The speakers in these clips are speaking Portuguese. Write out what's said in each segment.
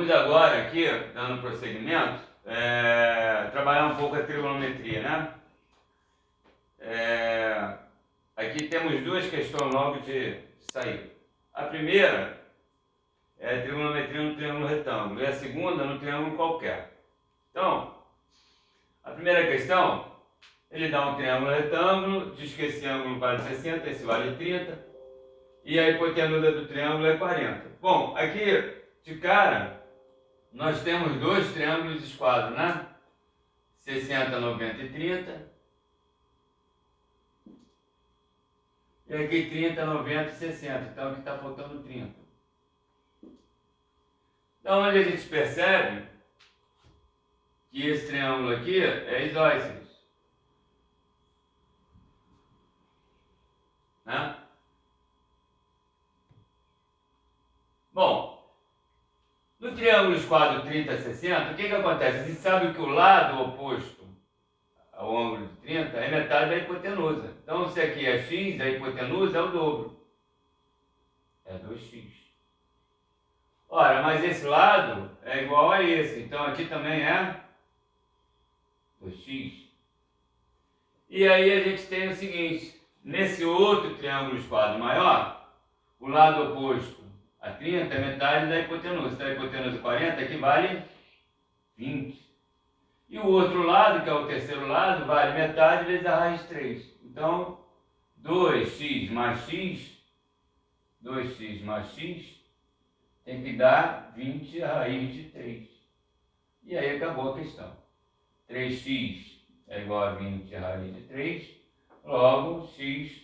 Vamos agora aqui, dando prosseguimento, trabalhar um pouco a trigonometria, né? Aqui temos duas questões logo de sair. A primeira é a trigonometria no triângulo retângulo e a segunda no triângulo qualquer. Então, a primeira questão, ele dá um triângulo retângulo, diz que esse ângulo vale 60, esse vale 30, e a hipotenusa do triângulo é 40. Bom, aqui de cara, nós temos dois triângulos esquadros, né? 60, 90 e 30. E aqui 30, 90 e 60. Então aqui está faltando 30. Então onde a gente percebe que esse triângulo aqui é isósceles, né? Bom, no triângulo esquadro 30, 60, o que acontece? A gente sabe que o lado oposto ao ângulo de 30 é metade da hipotenusa. Então se aqui é x, a hipotenusa é o dobro. É 2x. Ora, mas esse lado é igual a esse. Então aqui também é 2x. E aí a gente tem o seguinte. Nesse outro triângulo esquadro maior, o lado oposto a 30 é metade da hipotenusa. Então a hipotenusa 40 aqui vale 20. E o outro lado, que é o terceiro lado, vale metade vezes a raiz de 3. Então, 2x mais x, 2x mais x, tem que dar 20 a raiz de 3. E aí acabou a questão. 3x é igual a 20 a raiz de 3, logo x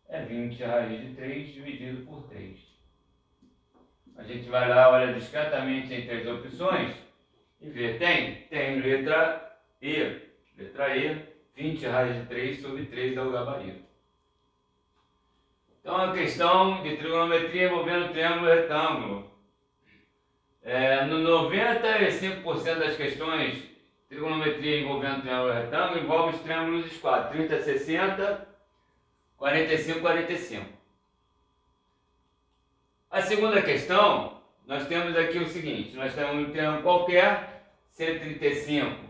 é 20 a raiz de 3 dividido por 3. A gente vai lá, olha discretamente entre as opções e vê, tem letra E. Letra E, 20 raiz de 3 sobre 3 é o gabarito. Então a questão de trigonometria envolvendo triângulo e retângulo. No 95% das questões, trigonometria envolvendo triângulo e retângulo envolve os triângulos esquadros, 30, 60, 45, 45. A segunda questão, nós temos aqui o seguinte, nós temos um triângulo qualquer, 135,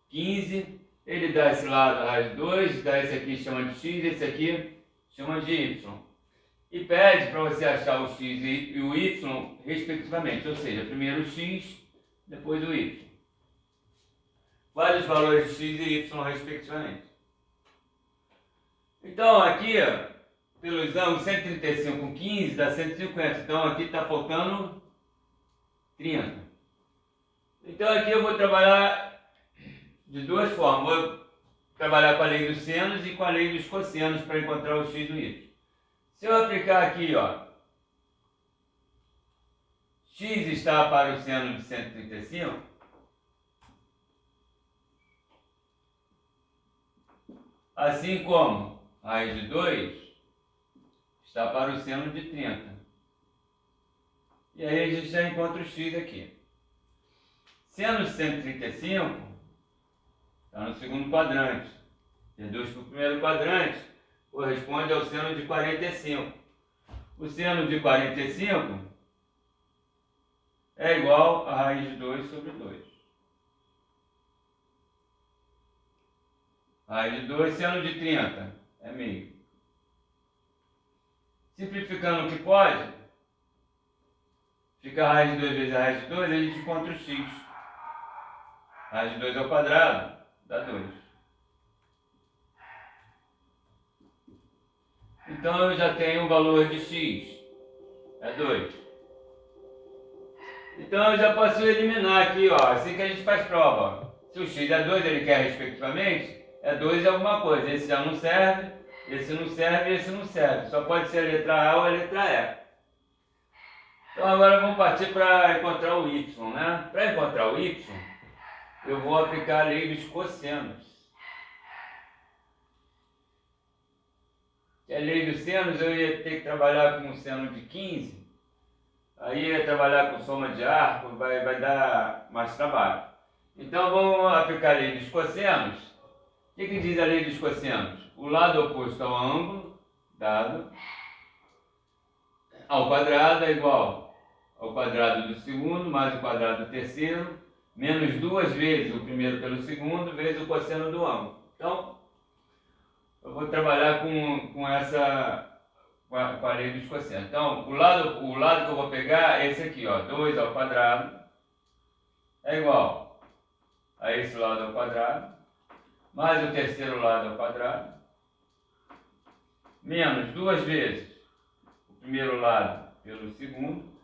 15, ele dá esse lado a raiz de 2, dá esse aqui chama de x, esse aqui chama de y. E pede para você achar o x e o y respectivamente, ou seja, primeiro o x, depois o y. Quais os valores de x e y respectivamente. Então aqui, pelos ângulos 135 com 15 dá 150, então aqui está faltando 30. Então aqui eu vou trabalhar de duas formas, vou trabalhar com a lei dos senos e com a lei dos cossenos para encontrar o x e o y. Se eu aplicar aqui, ó, x está para o seno de 135, assim como raiz de 2 está para o seno de 30. E aí a gente já encontra o x aqui. Seno de 135 está no segundo quadrante. Reduz para o primeiro quadrante, corresponde ao seno de 45. O seno de 45 é igual a raiz de 2 sobre 2. Raiz de 2, seno de 30 é meio. Simplificando o que pode, fica a raiz de 2 vezes a raiz de 2, a gente encontra o x. Raiz de 2 ao quadrado dá 2. Então eu já tenho o valor de x, é 2. Então eu já posso eliminar aqui, ó, assim que a gente faz prova. Se o x é 2, ele quer respectivamente, é 2 alguma coisa. Esse já não serve, esse não serve e esse não serve. Só pode ser a letra A ou a letra E. Então agora vamos partir para encontrar o y, né? Para encontrar o y, eu vou aplicar a lei dos cossenos. A lei dos senos, eu ia ter que trabalhar com um seno de 15, aí ia trabalhar com soma de arco, vai dar mais trabalho. Então vamos aplicar a lei dos cossenos. O que diz a lei dos cossenos? O lado oposto ao ângulo dado ao quadrado é igual ao quadrado do segundo, mais o quadrado do terceiro, menos 2 vezes o primeiro pelo segundo, vezes o cosseno do ângulo. Então, eu vou trabalhar com a lei dos cossenos. Então, o lado que eu vou pegar é esse aqui, ó, 2 ao quadrado, é igual a esse lado ao quadrado, mais o terceiro lado ao quadrado, menos 2 vezes o primeiro lado pelo segundo,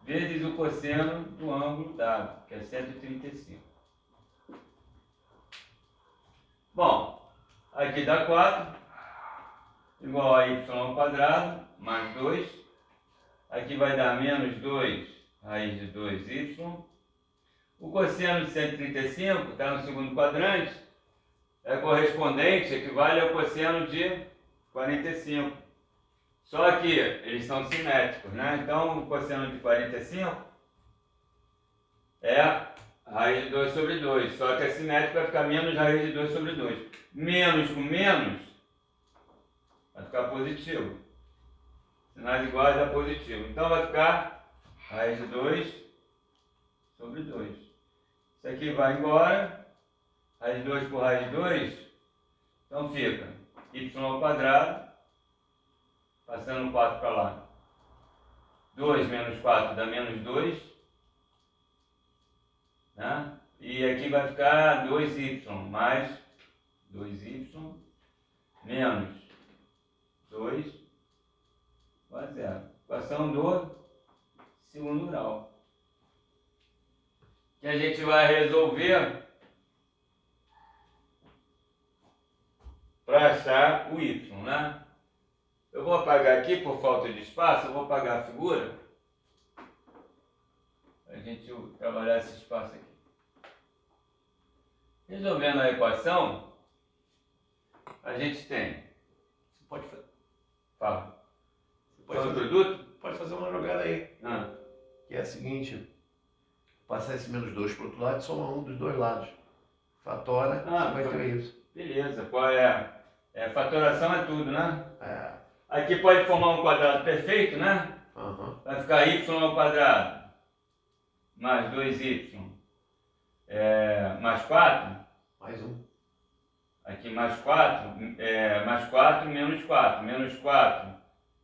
vezes o cosseno do ângulo dado, que é 135. Bom, aqui dá 4, igual a y ao quadrado, mais 2. Aqui vai dar menos 2 raiz de 2y. O cosseno de 135 está no segundo quadrante, é correspondente, equivale ao cosseno de 45. Só que eles são simétricos, né? Então o cosseno de 45 é raiz de 2 sobre 2. Só que é simétrico, vai ficar menos raiz de 2 sobre 2. Menos com menos vai ficar positivo. Sinais iguais dá positivo. Então vai ficar raiz de 2 sobre 2. Isso aqui vai embora. Raiz de 2 por raiz de 2. Então fica y ao quadrado. Passando o 4 para lá. 2 menos 4 dá menos 2. Né? E aqui vai ficar 2y mais 2y menos 2 igual a 0. Equação do segundo grau. Que a gente vai resolver para achar o y, né? Eu vou apagar aqui por falta de espaço, eu vou apagar a figura para a gente trabalhar esse espaço aqui. Resolvendo a equação, a gente tem. Você pode fazer. Fala. Pode produto? Pode fazer uma jogada aí. Que é a seguinte: passar esse menos 2 para o outro lado e somar um dos dois lados. Fatora, você vai ter isso. Beleza, qual é? Fatoração é tudo, né? É. Aqui pode formar um quadrado perfeito, né? Vai ficar y ao quadrado mais 2y mais 4. Mais um. Aqui mais 4, mais 4 menos 4. Menos 4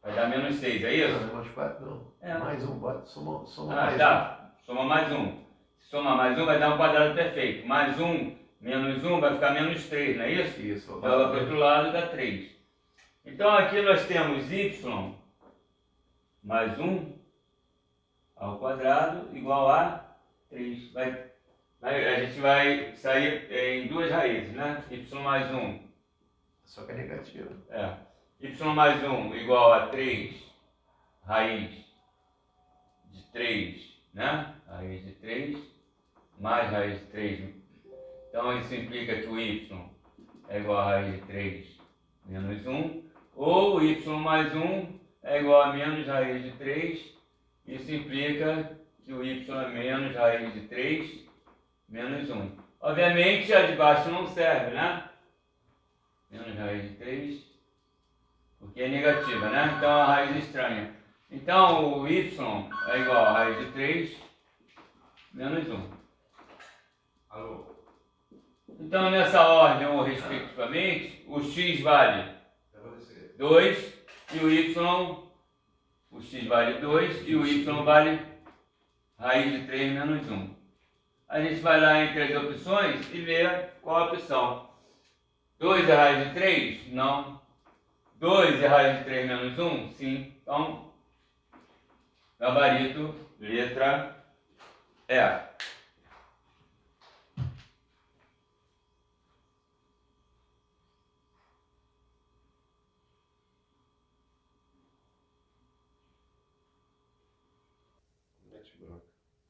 vai dar menos 6, é isso? Não, mais 4 não. É. Mais um, bota, soma mais tá. Soma mais um. Se somar mais um vai dar um quadrado perfeito. Mais 1 menos 1 vai ficar menos 3, não é isso? Isso. Joga para o outro lado dá 3. Então aqui nós temos y mais 1 ao quadrado igual a 3. A gente vai sair em duas raízes, né? Y mais 1. Só que é negativo. Y mais 1 igual a 3 raiz de 3, né? Raiz de 3 mais raiz de 3. Então isso implica que o y é igual a raiz de 3 menos 1. Ou y mais 1 é igual a menos raiz de 3. Isso implica que o y é menos raiz de 3 menos 1. Obviamente a de baixo não serve, né? Menos raiz de 3, porque é negativa, né? Então a raiz estranha. Então o y é igual a raiz de 3 menos 1. Alô? Então nessa ordem ou respectivamente, o x vale 2 e o x vale 2 e o y vale raiz de 3 menos 1. A gente vai lá entre as opções e vê qual a opção. 2 é raiz de 3? Não. 2 é raiz de 3 menos 1? Sim. Então, gabarito, letra E.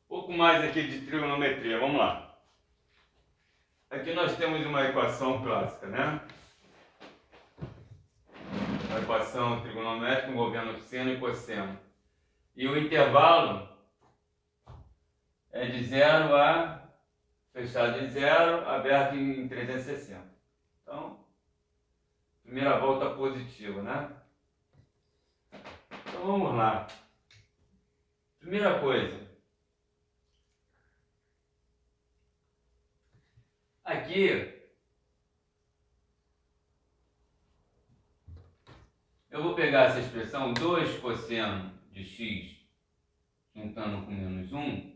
Um pouco mais aqui de trigonometria, vamos lá. Aqui nós temos uma equação clássica, né? Uma equação trigonométrica envolvendo seno e cosseno. E o intervalo é de 0 a fechado em 0, aberto em 360. Então, primeira volta positiva, né? Então vamos lá. Primeira coisa, aqui eu vou pegar essa expressão 2 cosseno de x juntando com menos 1.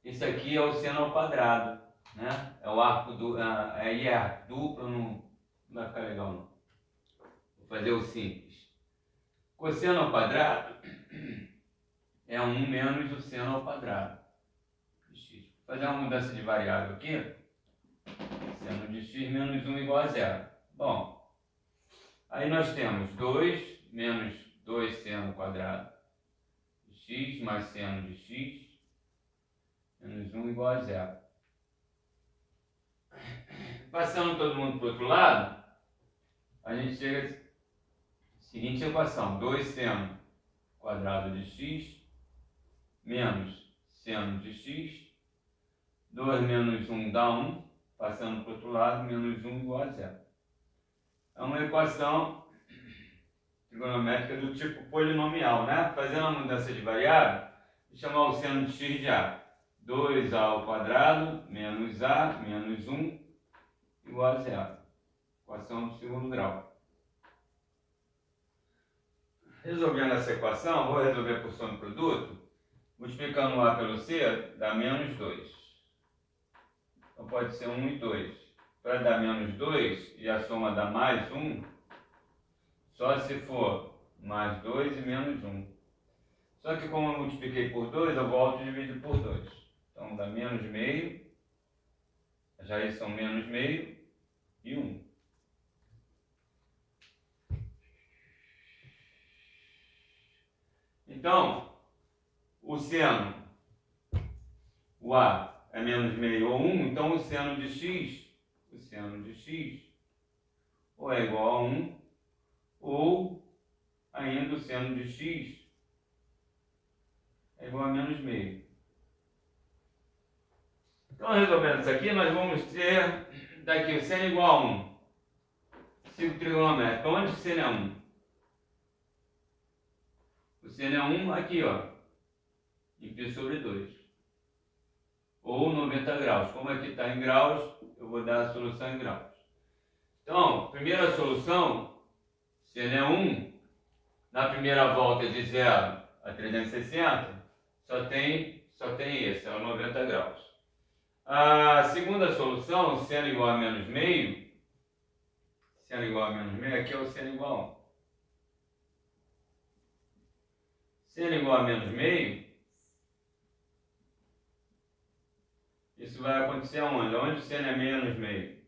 Isso aqui é o seno ao quadrado, né? É o arco do... aí é arco duplo, não vai ficar legal não. Vou fazer o simples. Cosseno ao quadrado é 1 menos o seno ao quadrado de x. Vou fazer uma mudança de variável aqui. Seno de x menos 1 igual a 0. Bom, aí nós temos 2 menos 2 seno quadrado de x mais seno de x menos 1 igual a 0. Passando todo mundo para o outro lado, a gente chega à seguinte equação. 2 seno quadrado de x menos seno de x. 2 menos 1 dá 1. Passando para o outro lado, menos 1 igual a 0. É uma equação trigonométrica do tipo polinomial, né? Fazendo a mudança de variável, vou chamar o seno de x de a. 2a ao quadrado menos a menos 1 igual a 0. Equação do segundo grau. Resolvendo essa equação, vou resolver por soma de produto. Multiplicando a pelo c, dá menos 2. Então pode ser 1 e 2. Para dar menos 2 e a soma dá mais 1, só se for mais 2 e menos 1. Só que como eu multipliquei por 2, eu volto e divido por 2. Então dá menos meio, já aí são menos meio e 1. Então, o seno, o a é menos meio ou 1, então o seno de x ou é igual a 1, ou ainda o seno de x é igual a menos meio. Então, resolvendo isso aqui, nós vamos ter daqui o seno igual a 1. Ciclo trigonométrico. Onde o seno é 1? O seno é 1 aqui, ó, em π sobre 2. Ou 90 graus. Como aqui está em graus, eu vou dar a solução em graus. Então, primeira solução, seno é 1. Na primeira volta de 0 a 360, só tem esse, é o 90 graus. A segunda solução, seno igual a menos meio, aqui é o seno igual a 1. Seno igual a menos meio, isso vai acontecer onde? Onde o seno é menos meio?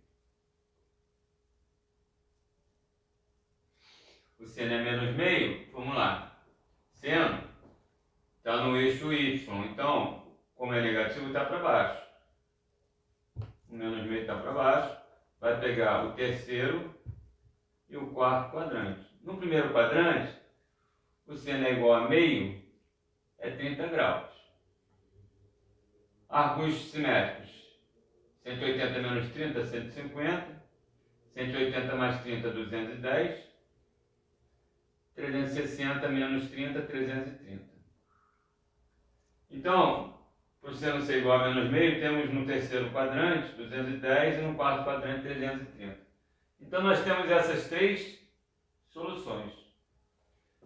O seno é menos meio, vamos lá. Seno está no eixo y, então, como é negativo, está para baixo. O menos meio está para baixo, vai pegar o terceiro e o quarto quadrante. No primeiro quadrante, o seno é igual a meio, é 30 graus. Árcos simétricos, 180 menos 30, 150, 180 mais 30, 210, 360 menos 30, 330. Então, por seno ser igual a menos meio, temos no terceiro quadrante 210 e no quarto quadrante 330. Então, nós temos essas três soluções.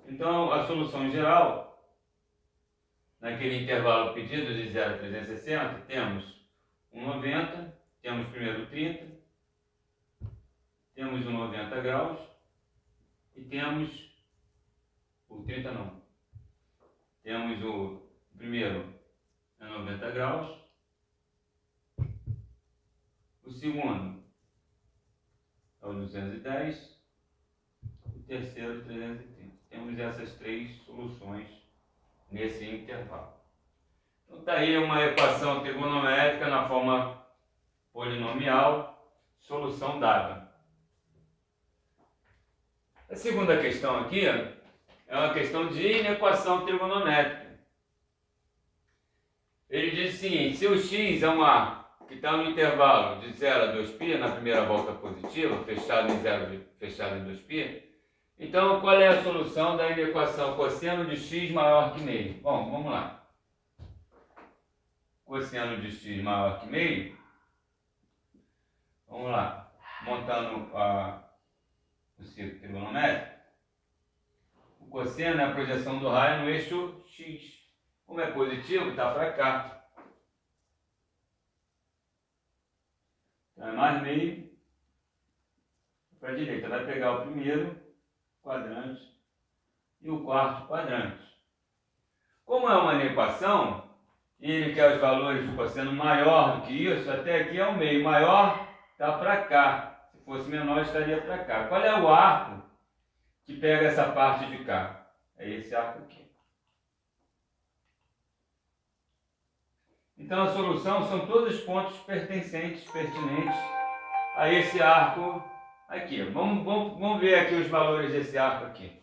Então, a solução geral, naquele intervalo pedido de 0 a 360, temos o 90, temos primeiro o 30, temos o 90 graus e temos o 30 não. Temos o primeiro é 90 graus, o segundo é o 210, o terceiro é o 330. Temos essas três soluções nesse intervalo. Então está aí uma equação trigonométrica na forma polinomial, solução dada. A segunda questão aqui é uma questão de inequação trigonométrica. Ele diz o seguinte: se o x é um arco que está no intervalo de 0 a 2π, na primeira volta positiva, fechado em 0, fechado em 2π, então qual é a solução da inequação cosseno de x maior que meio? Bom, vamos lá. cosseno de x maior que meio, vamos lá, montando o círculo trigonométrico, o cosseno é a projeção do raio no eixo x. Como é positivo, está para cá. Então é mais meio para a direita. Vai pegar o primeiro quadrante e o quarto quadrante. Como é uma inequação, e ele quer os valores do cosseno maior do que isso, até aqui é o meio. Maior está para cá. Se fosse menor, estaria para cá. Qual é o arco que pega essa parte de cá? É esse arco aqui. Então a solução são todos os pontos pertinentes a esse arco aqui. Vamos ver aqui os valores desse arco aqui.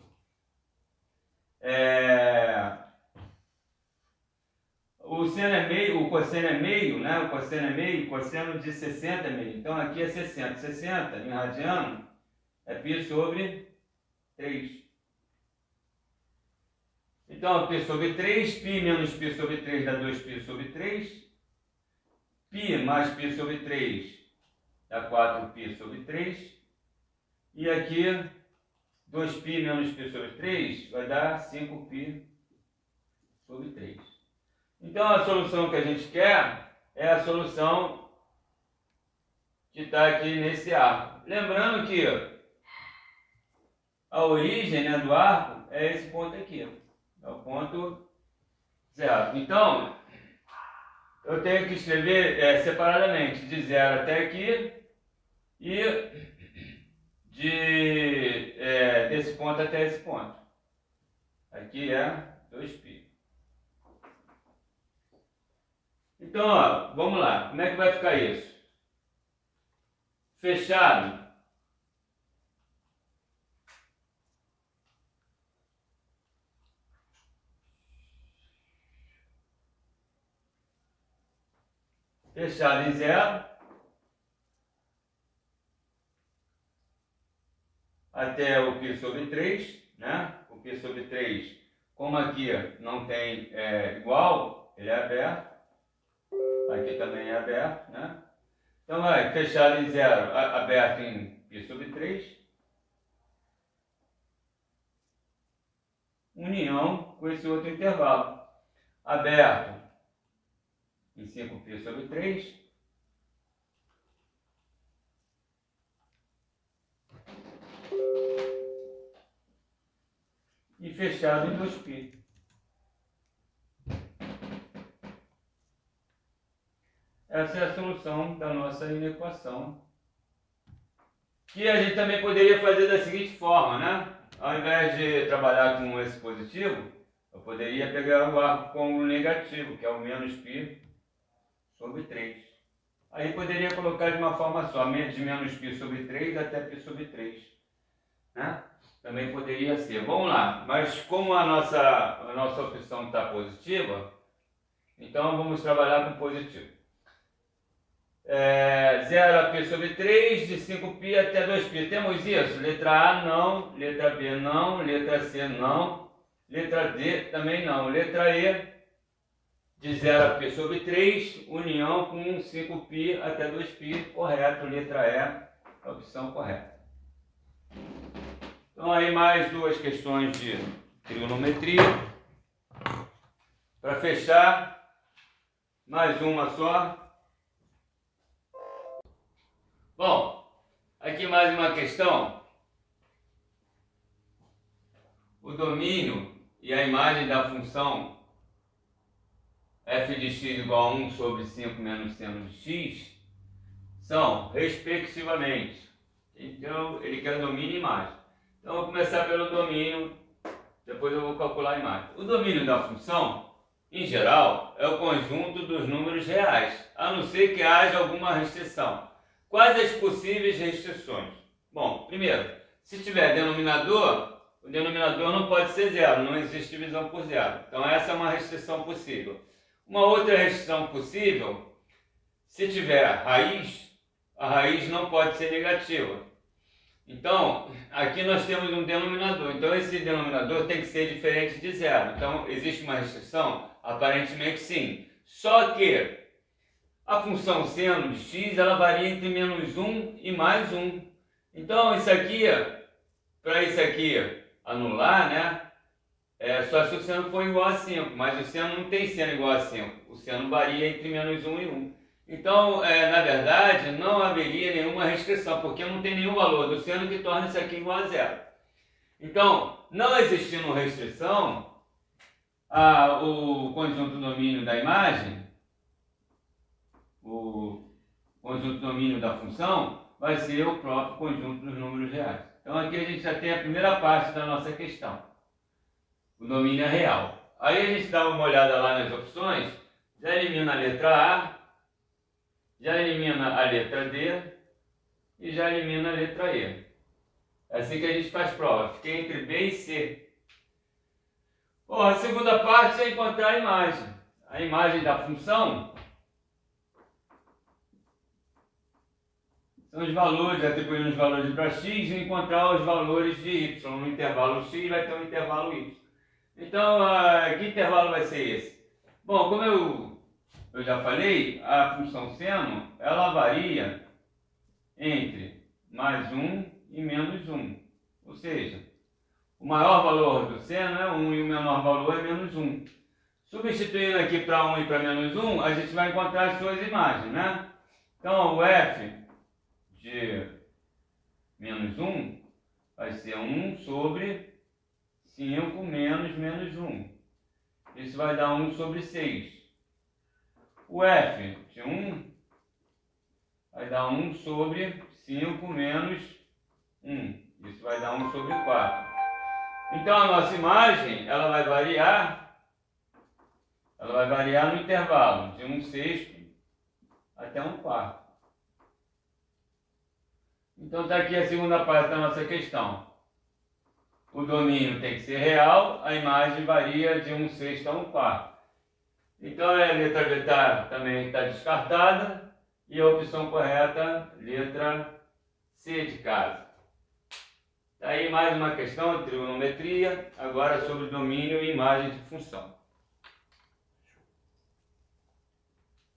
O seno é meio, o cosseno é meio, né? O cosseno é meio, o cosseno de 60 é meio. Então aqui é 60. 60 em radiano é π sobre 3. Então, π sobre 3, π menos π sobre 3 dá 2π sobre 3. π mais π sobre 3 dá 4π sobre 3. E aqui, 2π menos π sobre 3 vai dar 5π sobre 3. Então, a solução que a gente quer é a solução que está aqui nesse arco. Lembrando que a origem, né, do arco é esse ponto aqui. É o ponto 0. Então, eu tenho que escrever separadamente, de 0 até aqui e desse ponto até esse ponto. Aqui é 2π. Então, ó, vamos lá. Como é que vai ficar isso? Fechado. Fechado em 0 até o π sobre 3, né? O π sobre 3, como aqui não tem igual, ele é aberto. Aqui também é aberto, né? Então vai fechado em 0, aberto em π sobre 3. União com esse outro intervalo. Aberto em 5π sobre 3. E fechado em 2π. Essa é a solução da nossa inequação. Que a gente também poderia fazer da seguinte forma, né? Ao invés de trabalhar com esse positivo, eu poderia pegar o arco com o negativo, que é o menos π sobre 3. Aí poderia colocar de uma forma só, de menos π sobre 3 até π sobre 3. Né? Também poderia ser. Vamos lá, mas como a nossa opção está positiva, então vamos trabalhar com positivo. 0 a π sobre 3, de 5π até 2π. Temos isso? Letra A não, letra B não, letra C não, letra D também não. Letra E, de 0 a π sobre 3, união com 5π até 2π, correto. Letra E, a opção correta. Então aí mais duas questões de trigonometria. Para fechar, mais uma só. Bom, aqui mais uma questão. O domínio e a imagem da função f de x igual a 1 sobre 5 menos seno de x são, respectivamente, então ele quer domínio e imagem. Então eu vou começar pelo domínio, depois eu vou calcular a imagem. O domínio da função, em geral, é o conjunto dos números reais, a não ser que haja alguma restrição. Quais as possíveis restrições? Bom, primeiro, se tiver denominador, o denominador não pode ser zero, não existe divisão por zero. Então essa é uma restrição possível. Uma outra restrição possível, se tiver raiz, a raiz não pode ser negativa. Então, aqui nós temos um denominador, então esse denominador tem que ser diferente de zero. Então, existe uma restrição? Aparentemente sim. Só que a função seno de x, ela varia entre menos 1 e mais 1. Então, isso aqui, para isso aqui anular, né? Só se o seno for igual a 5, mas o seno não tem seno igual a 5. O seno varia entre menos 1 e 1. Então, na verdade, não haveria nenhuma restrição, porque não tem nenhum valor do seno que torne isso aqui igual a zero. Então, não existindo restrição, o conjunto domínio da imagem, o conjunto domínio da função, vai ser o próprio conjunto dos números reais. Então aqui a gente já tem a primeira parte da nossa questão. O domínio é real. Aí a gente dá uma olhada lá nas opções, já elimina a letra A, já elimina a letra D e já elimina a letra E. É assim que a gente faz prova. Fiquei entre B e C. Bom, a segunda parte é encontrar a imagem. A imagem da função são os valores, atribuindo os valores para x e encontrar os valores de y. No intervalo x vai ter um intervalo y. Então, que intervalo vai ser esse? Bom, como eu já falei, a função seno, ela varia entre mais 1 e menos 1. Ou seja, o maior valor do seno é 1 e o menor valor é menos 1. Substituindo aqui para 1 e para menos 1, a gente vai encontrar as suas imagens, né? Então, o f de menos 1 vai ser 1 sobre 5 menos menos 1. Isso vai dar 1 sobre 6. O f de 1 vai dar 1 sobre 5 menos 1. Isso vai dar 1 sobre 4. Então a nossa imagem, ela vai variar no intervalo de 1/6 até 1/4. Então está aqui a segunda parte da nossa questão. O domínio tem que ser real, a imagem varia de 1/6 a 1/4. Então a letra B também está descartada e a opção correta, letra C de casa. Está aí mais uma questão de trigonometria, agora sobre domínio e imagem de função.